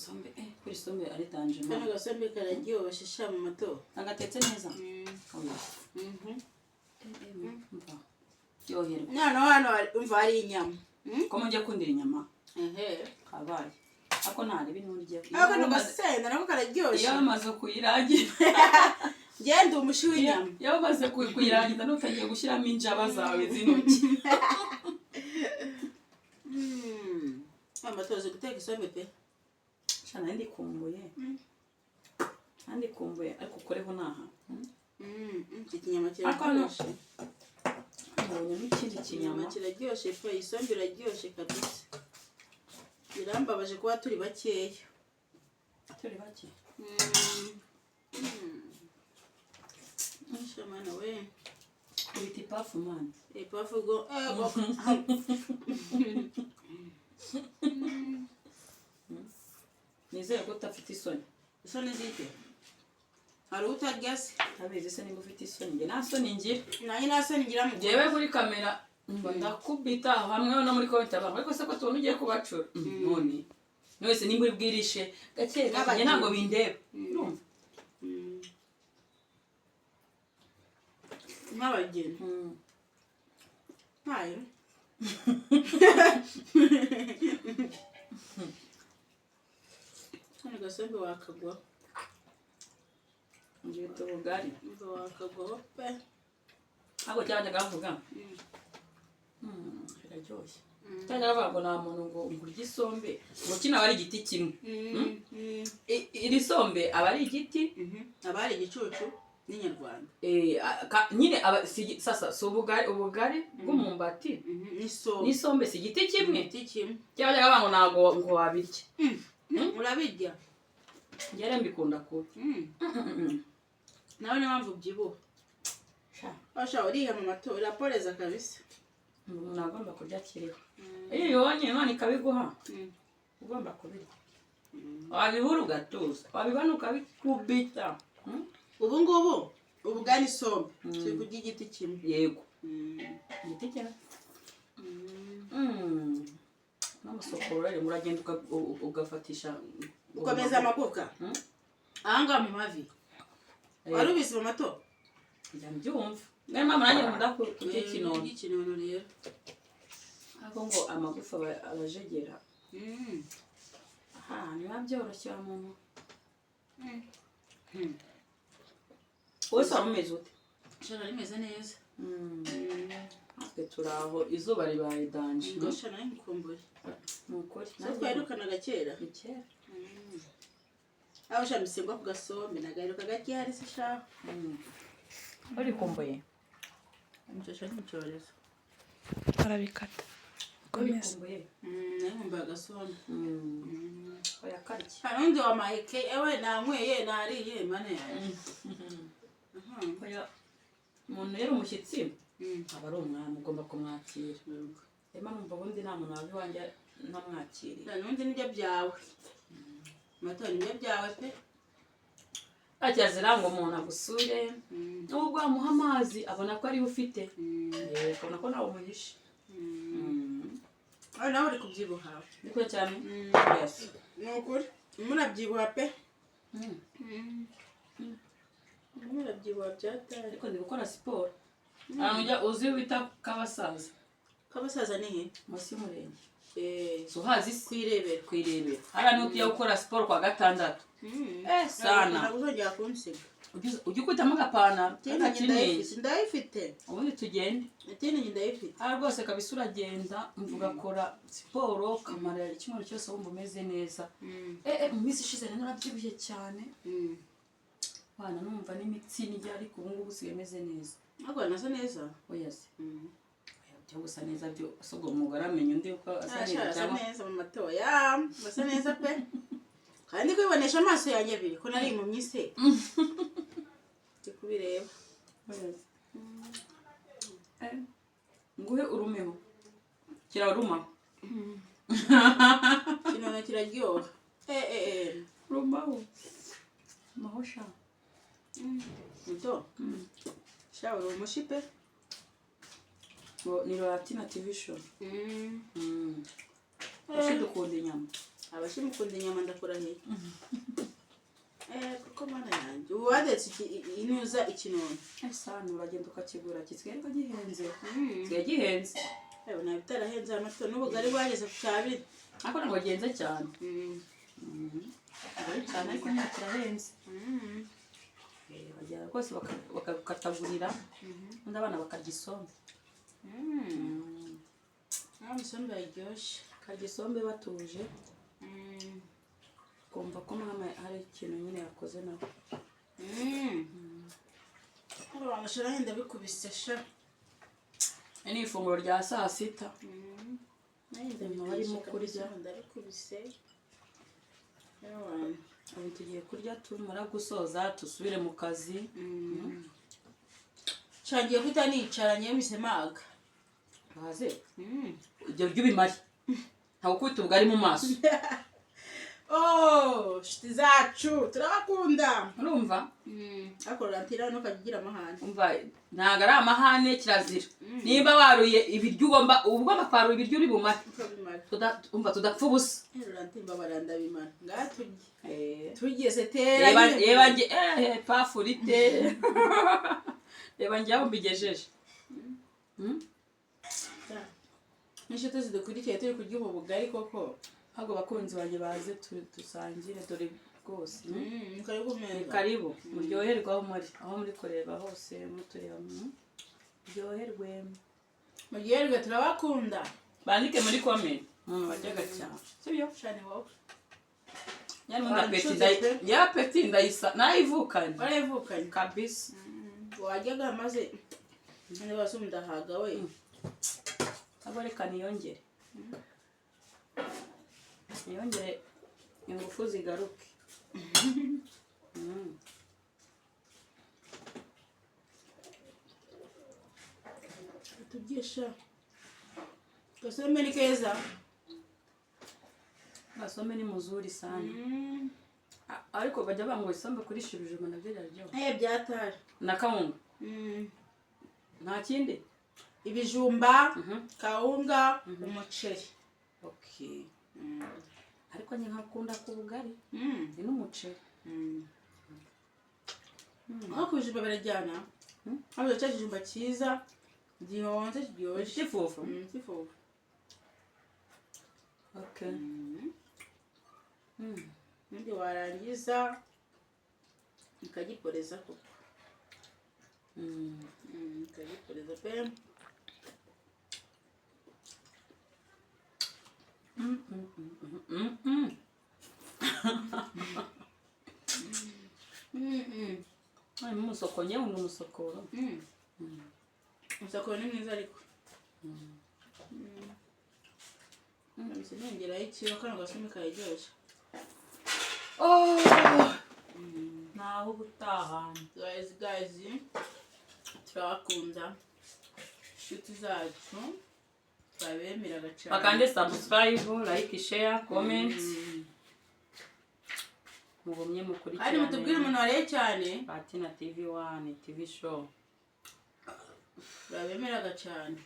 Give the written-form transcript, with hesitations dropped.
isombe kuri isombe ari danje Kana gasombe kararyoshye sha mu mato. agatetse neza yoherwa Nano hano umva ari inyama. ko mujya kundira inyama kabaye ako ntari binurye Ako no gasenda nako kararyoshye. iyo amaze kuyiragira Genda umushi w'inyama. iyo amaze kuyiragira nutagiye gushyiramo injaba zawe zinuki Amatoze guteka isombe pe. Shana ndikumbuye ariko koreho naha Ikinyama kiraryoshye. Mbonye n'ikindi kinyama kiraryoshye pe isombe iraryoshye kabisa. Birambabaje kuba turi bakeya. turi bake Shamana we. ibiti pafu man Pafu go nizere ko utafite isoni Isoni zite. Hari utarya se. abizi se nimba ufite isoni nge nta soni ngira Nanjye nasoni ngira mu jewe kuri kamera mba ndakubita hamwe no muri comment abantu ariko se ko tubona ugiye kubacura none wese nimba uri bwirishe gake gake ntabwo bindeba urumva nk'abageni ntayo hano gasombe wakagwa ngito bugari wakagwa pe ako cyajya gavuga biraryoshye cyajya bavuga ngo nta muntu ngo ngurya isombe ngo kino aba ari igiti kimwe iri sombe aba ari igiti aba ari igicucu n'inyarwanda nyine sasa si ubugari bw'umumbati n'isombe si igiti kimwe cyajya bavuga ngo ntabwo ngo wabirya urabirya ngere mbikunda kubi nawe niyo mpamvu ubyibuha washa uriha mu mato uraporeza kabisa umuntu agomba kurya kiriho iyo ubonye none ikabiguha ugomba kubirya wabibura ugatuza wabibona ukabikubita ubu ngubu ubugari isombe turi kurya igiti kimwe yego igiti kimwe n'amasokoro rero muragenda ugafatisha ukomeza amagufwa ahangaha mu mavi wari ubizi mu mato njya mbyumva niyo mpamvu nanjye nkunda kurya ikinono rero ariko ngo amagufa arajegera niba byoroshye wa muntu wese waba umeze ute shana rimeze neza natwe turi aho izuba ribaye danje shana nkumbuye ni ukuri so twahirukanaga kera ni kera aho shamisingwa ku gasombe nagaherukaga ryari se shaho urikumbuye umushasha n'icyorezo arabikata urikumbuye nkumbuye agasombe oya karya harundi wa maheke ewe nanyweye nariye mane oya umuntu yari umushyitsi aba ari umwami ugomba kumwakira rema numva ubundi nta muntu waba iwanjye ntamwakiriye n'undi nibyo byawe matora nibyo byawe pe kirazira ngo umuntu agusure n'ubwo wamuha amazi abona ko ariwe ufite akabona ko nawe umuhishe nawe uri kubyibuha ni kure cyane ni ukuri murabyibuha pe murabyibuha byatari ariko ndi gukora siporo ahantu ujya uzi bita kabasaza ni he munsi y'umurenge suhazi kwirebera hariya niho tugiye gukora siporo kwa gatandatu sana ntabwo uzongera kunsiga ujya ukutamo agapantaro ndayifite ubundi tugende itinini ndayifite aha rwose kabisa uragenda ugakora siporo ukamara icyumweru cyose wumva umeze neza mu minsi ishize rero narabyibushye cyane wana numva n'imitsi n'ijya ariko ubu ngubu usigaye umeze neza ntabwo nasa neza oya se byo gusa neza byo asubwo umugore amenya undi uko asa neza cyangwa neza mu matoya basa neza pe kandi kwibonesha amaso yanjye abiri ko nari mu myise ndi kubireba nguhe urumeho kiraruma kinono kiraryoha rumaho mahosha muto shawe umushi pe ni Latina TV show dukunda inyama abashimukunda inyama ndakurahiye kuko mana yanjye ubu wadetse inuza ikinono esana uragenda ukakigura gisigaye ko gihenze gisigaye gihenze yewe nta bitarahenze amato n'ubugari bwageze ku cyabiri ariko ntabwo gihenze cyane ari cyane ariko ntakirahenze bagera rwose bakakatagurira undi abana bakarya isombe isombe yaryoshye bakarya isombe batuje kumva ko mama hari ikintu nyine yakoze nawe abantu shirahenda bikubise sha ni ifunguro rya saa sita barimo kurya ndabikubise ubu tugiye kurya tumara gusoza dusubire mu kazi nshangiye kuta nicaranye misemaga baze ibyo byo bimari ntabwo kwita ubugari mu maso shiti zacu turabakunda urumva ariko rantira no kagira amahane umva ntago ari amahane kirazira nimba waruye ibiryo ugomba kwarura ibiryo uri bumare umva tudapfa ubusa rantimba baranda bimana ngaturye tugiye setera reba nge pafurite reba nge aho mbigejeje n'inshuti zidukurikiye turi kurya ubu bugari koko ahubwo bakunzi banjye baze dusangire dore rwose karibu muryoherwe aho muri kureba hose mutureba muryoherwe turabakunda bandike muri comment baryaga cyane sibyo cyane wowe ya peti ndayisa nayivukanye warayivukanye kabisa wajyaga maze none basumdahaga we abo reka niyongere ingufu zigaruke tubyesha gasome ni keza gasome ni muzuri sana ariko bajya bango isombe kurisha ibijumba nabyo yararyoha byatari na kawunga nta kindi ibijumba kawunga umuceri okay ariko njye nkakunda ku bugari ni n'umuceri aho kubijumba birajyana hano cya kijumba cyiza gihonze kiryoshye cy'ifufu cy'ifufu okay ndi warangiza ukagiporeza koko ukagiporeza pe umusoko nyewe ni umusokoro umusokoro ni mwiza ariko nongeraho ikiro kano gasumi kararyoshye naho ubutaha guys turabakunda inshuti zacu babemeraga cyane bakande subscribe like share comment mugumye mukurikirane kandi mutubwire umuntu wariye cyane Patina TV1 TV show babemeraga cyane